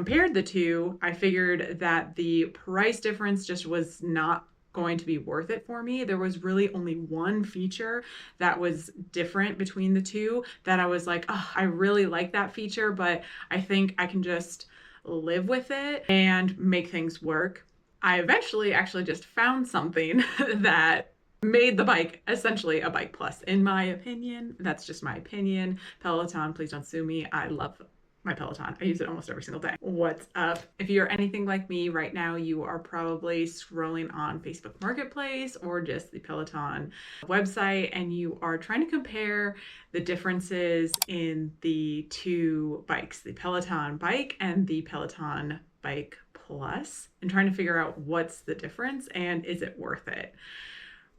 compared the two, I figured that the price difference just was not going to be worth it for me. There was really only one feature that was different between the two that I was like, oh, I really like that feature, but I think I can just live with it and make things work. I eventually actually just found something that made the bike essentially a bike plus, in my opinion. That's just my opinion. Peloton, please don't sue me. I love my Peloton. I use it almost every single day. What's up? If you're anything like me right now, you are probably scrolling on Facebook Marketplace or just the Peloton website, and you are trying to compare the differences in the two bikes, the Peloton Bike and the Peloton Bike Plus, and trying to figure out what's the difference and is it worth it.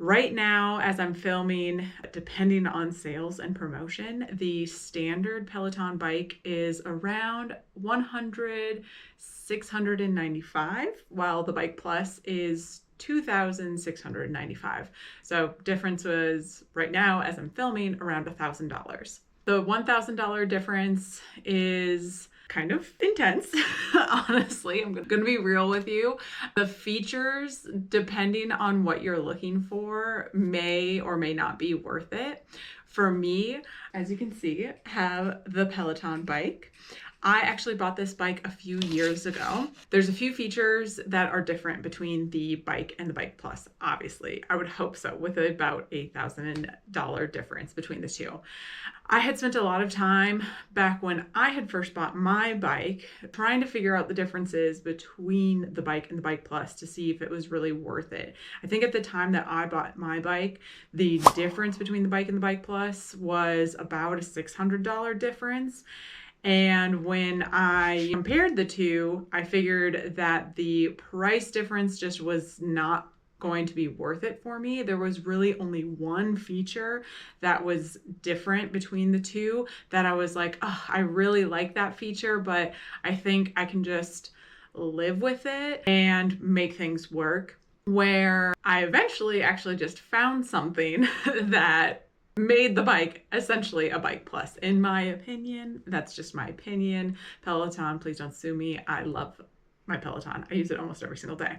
Right now, as I'm filming, depending on sales and promotion, the standard Peloton bike is around $695, while the Bike Plus is $2,695. So difference was right now, as I'm filming, around $1,000. The $1,000 difference is kind of intense. Honestly, I'm gonna be real with you. The features, depending on what you're looking for, may or may not be worth it. For me, as you can see, have the Peloton bike. I actually bought this bike a few years ago. There's a few features that are different between the bike and the Bike Plus, obviously. I would hope so, with about $1,000 difference between the two. I had spent a lot of time back when I had first bought my bike trying to figure out the differences between the bike and the Bike Plus to see if it was really worth it. I think at the time that I bought my bike, the difference between the bike and the Bike Plus was about a $600 difference. And when I compared the two, I figured that the price difference just was not going to be worth it for me. There was really only one feature that was different between the two that I was like, oh, I really like that feature, but I think I can just live with it and make things work. Where I eventually actually just found something that made the bike essentially a bike plus, in my opinion. That's just my opinion. Peloton, please don't sue me. I love my Peloton. I use it almost every single day.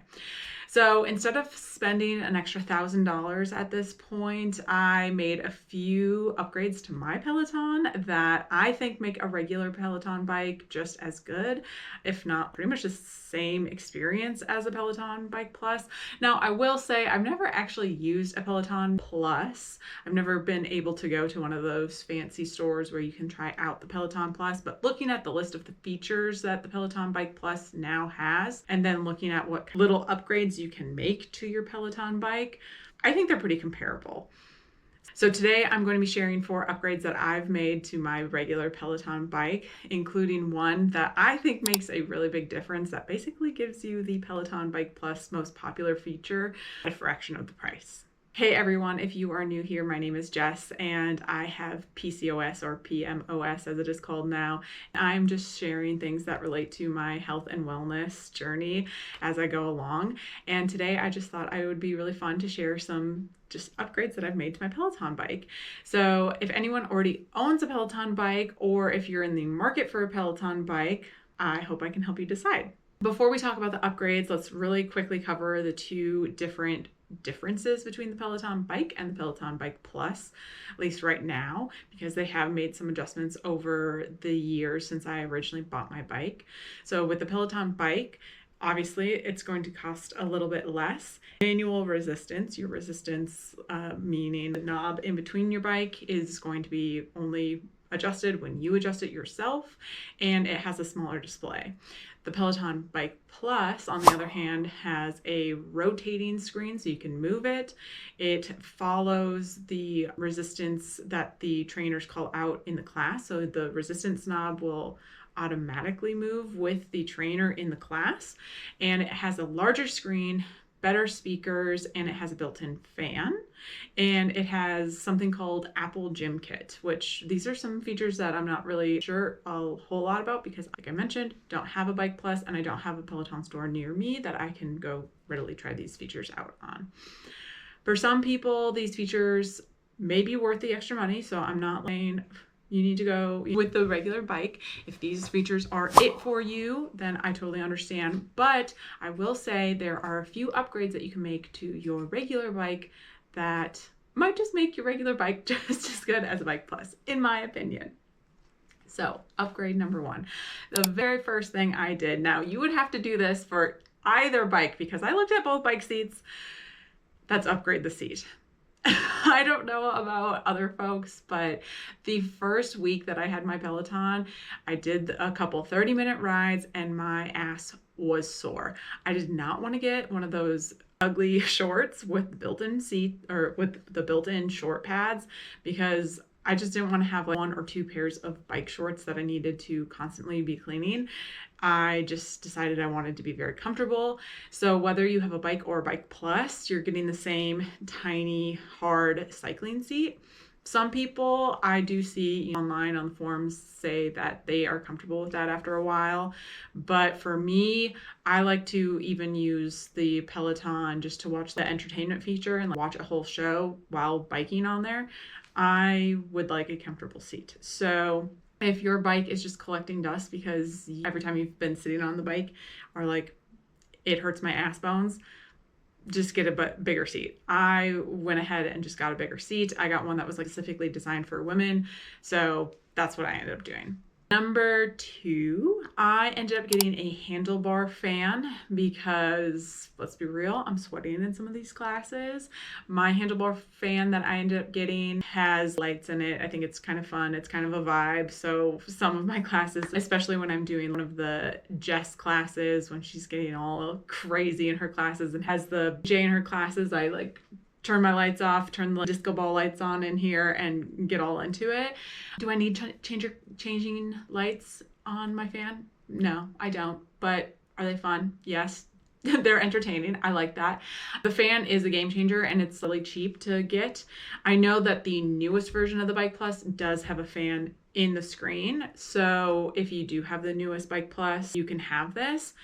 So instead of spending an extra $1,000 at this point, I made a few upgrades to my Peloton that I think make a regular Peloton bike just as good, if not pretty much the same experience as a Peloton Bike Plus. Now, I will say I've never actually used a Peloton Plus. I've never been able to go to one of those fancy stores where you can try out the Peloton Plus, but looking at the list of the features that the Peloton Bike Plus now has, and then looking at what little upgrades you can make to your Peloton bike, I think they're pretty comparable. So today I'm going to be sharing 4 upgrades that I've made to my regular Peloton bike, including one that I think makes a really big difference that basically gives you the Peloton Bike Plus most popular feature at a fraction of the price. Hey everyone, if you are new here, my name is Jess and I have PCOS, or PMOS as it is called now. I'm just sharing things that relate to my health and wellness journey as I go along. And today I just thought it would be really fun to share some just upgrades that I've made to my Peloton bike. So if anyone already owns a Peloton bike, or if you're in the market for a Peloton bike, I hope I can help you decide. Before we talk about the upgrades, let's really quickly cover the two differences between the Peloton bike and the Peloton Bike Plus, at least right now, because they have made some adjustments over the years since I originally bought my bike. So with the Peloton bike, obviously it's going to cost a little bit less. Manual resistance, your resistance meaning the knob in between your bike, is going to be only adjusted when you adjust it yourself, and it has a smaller display. The Peloton Bike Plus, on the other hand, has a rotating screen so you can move it. It follows the resistance that the trainers call out in the class. So the resistance knob will automatically move with the trainer in the class. And it has a larger screen, better speakers, and it has a built-in fan. And it has something called Apple Gym Kit, which these are some features that I'm not really sure a whole lot about because, like I mentioned, don't have a Bike Plus and I don't have a Peloton store near me that I can go readily try these features out on. For some people, these features may be worth the extra money, so I'm not saying you need to go with the regular bike. If these features are it for you, then I totally understand. But I will say there are a few upgrades that you can make to your regular bike that might just make your regular bike just as good as a Bike Plus, in my opinion. So, upgrade number 1. The very first thing I did, now you would have to do this for either bike because I looked at both bike seats, that's upgrade the seat. I don't know about other folks, but the first week that I had my Peloton, I did a couple 30-minute rides and my ass was sore. I did not want to get one of those ugly shorts with the built-in seat or with the built-in short pads because I just didn't want to have like 1 or 2 pairs of bike shorts that I needed to constantly be cleaning. I just decided I wanted to be very comfortable. So whether you have a bike or a Bike Plus, you're getting the same tiny, hard cycling seat. Some people I do see online on the forums say that they are comfortable with that after a while. But for me, I like to even use the Peloton just to watch the entertainment feature and watch a whole show while biking on there. I would like a comfortable seat. So if your bike is just collecting dust because every time you've been sitting on the bike or like it hurts my ass bones, just get a bigger seat. I went ahead and just got a bigger seat. I got one that was like specifically designed for women. So that's what I ended up doing. Number 2, I ended up getting a handlebar fan because, let's be real, I'm sweating in some of these classes. My handlebar fan that I ended up getting has lights in it. I think it's kind of fun. It's kind of a vibe. So some of my classes, especially when I'm doing one of the Jess classes, when she's getting all crazy in her classes and has the J in her classes, I like turn my lights off, turn the disco ball lights on in here and get all into it. Do I need changing lights on my fan? No, I don't. But are they fun? Yes. They're entertaining. I like that. The fan is a game changer and it's really cheap to get. I know that the newest version of the Bike Plus does have a fan in the screen. So if you do have the newest Bike Plus, you can have this.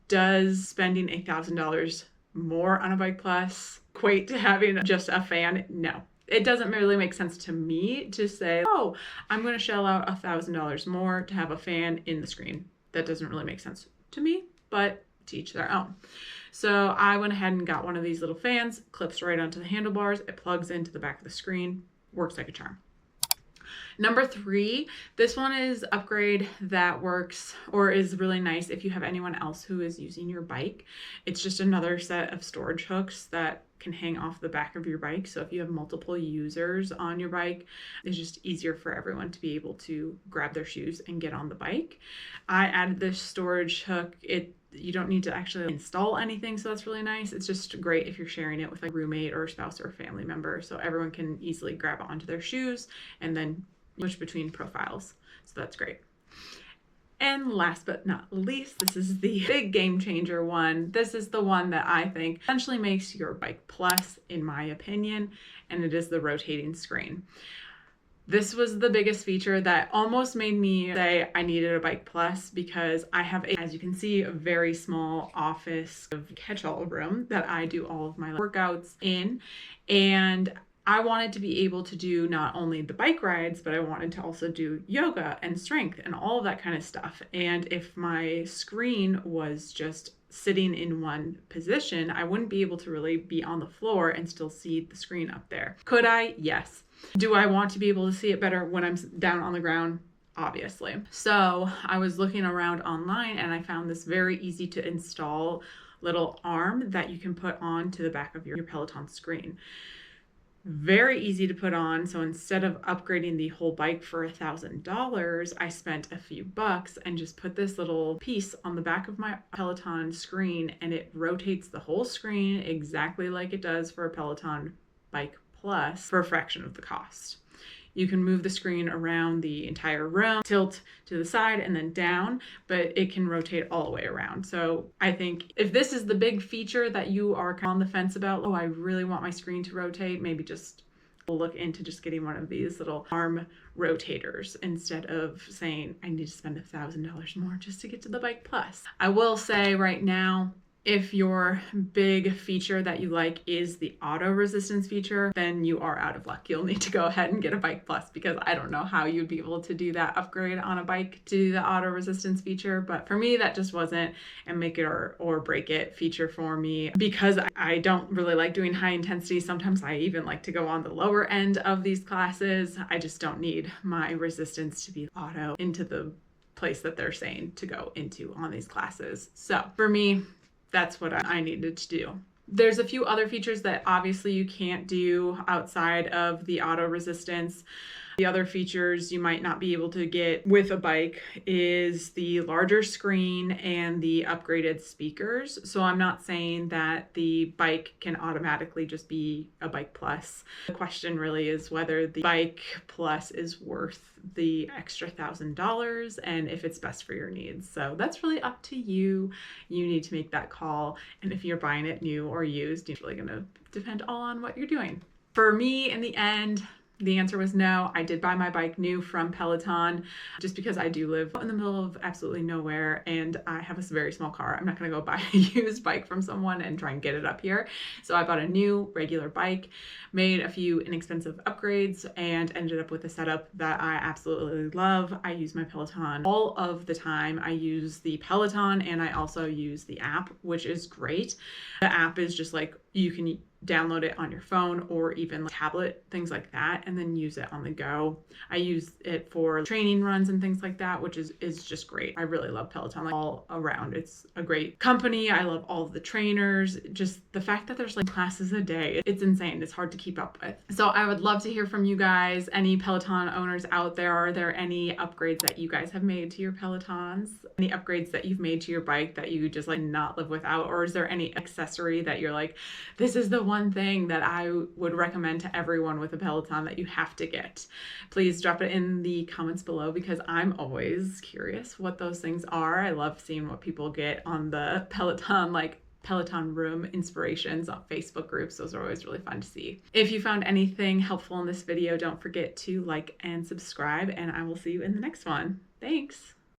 Does spending $1,000 more on a Bike Plus equate to having just a fan? No. It doesn't really make sense to me to say, oh, I'm going to shell out $1,000 more to have a fan in the screen. That doesn't really make sense to me, but to each their own. So I went ahead and got one of these little fans, clips right onto the handlebars. It plugs into the back of the screen, works like a charm. Number 3, this one is upgrade that works or is really nice if you have anyone else who is using your bike. It's just another set of storage hooks that can hang off the back of your bike. So if you have multiple users on your bike, it's just easier for everyone to be able to grab their shoes and get on the bike. I added this storage hook. You don't need to actually install anything, so that's really nice. It's just great if you're sharing it with a roommate or a spouse or a family member, so everyone can easily grab it onto their shoes and then switch between profiles. So that's great. And last but not least, this is the big game changer one. This is the one that I think essentially makes your Bike Plus, in my opinion, and it is the rotating screen. This was the biggest feature that almost made me say I needed a Bike Plus because I have, as you can see, a very small office of catch-all room that I do all of my workouts in. And I wanted to be able to do not only the bike rides, but I wanted to also do yoga and strength and all of that kind of stuff. And if my screen was just sitting in one position, I wouldn't be able to really be on the floor and still see the screen up there. Could I? Yes. Do I want to be able to see it better when I'm down on the ground? Obviously. So I was looking around online and I found this very easy to install little arm that you can put on to the back of your Peloton screen. Very easy to put on. So instead of upgrading the whole bike for $1,000, I spent a few bucks and just put this little piece on the back of my Peloton screen, and it rotates the whole screen exactly like it does for a Peloton Bike Plus for a fraction of the cost. You can move the screen around the entire room, tilt to the side and then down, but it can rotate all the way around. So I think if this is the big feature that you are on the fence about, oh, I really want my screen to rotate, maybe just look into just getting one of these little arm rotators instead of saying I need to spend $1,000 more just to get to the Bike Plus. I will say right now, If your big feature that you like is the auto resistance feature, then you are out of luck. You'll need to go ahead and get a Bike Plus, because I don't know how you'd be able to do that upgrade on a bike to do the auto resistance feature. But for me, that just wasn't a make it or break it feature for me, because I don't really like doing high intensity. Sometimes I even like to go on the lower end of these classes. I just don't need my resistance to be auto into the place that they're saying to go into on these classes. So for me, that's what I needed to do. There's a few other features that obviously you can't do outside of the auto resistance. The other features you might not be able to get with a bike is the larger screen and the upgraded speakers. So I'm not saying that the bike can automatically just be a Bike Plus. The question really is whether the Bike Plus is worth the extra $1,000 and if it's best for your needs. So that's really up to you. You need to make that call. And if you're buying it new or used, it's really going to depend all on what you're doing. For me, in the end, the answer was no. I did buy my bike new from Peloton just because I do live in the middle of absolutely nowhere and I have a very small car. I'm not going to go buy a used bike from someone and try and get it up here. So I bought a new regular bike, made a few inexpensive upgrades, and ended up with a setup that I absolutely love. I use my Peloton all of the time. I use the Peloton and I also use the app, which is great. The app is just like, you can download it on your phone or even tablet, things like that, and then use it on the go. I use it for training runs and things like that, which is just great. I really love Peloton all around. It's a great company. I love all of the trainers. Just the fact that there's classes a day, it's insane. It's hard to keep up with. So I would love to hear from you guys. Any Peloton owners out there, are there any upgrades that you guys have made to your Pelotons? Any upgrades that you've made to your bike that you just not live without? Or is there any accessory that you're like, this is the one thing that I would recommend to everyone with a Peloton that you have to get? Please drop it in the comments below, because I'm always curious what those things are. I love seeing what people get on the Peloton, Peloton room inspirations on Facebook groups. Those are always really fun to see. If you found anything helpful in this video, don't forget to like and subscribe, and I will see you in the next one. Thanks.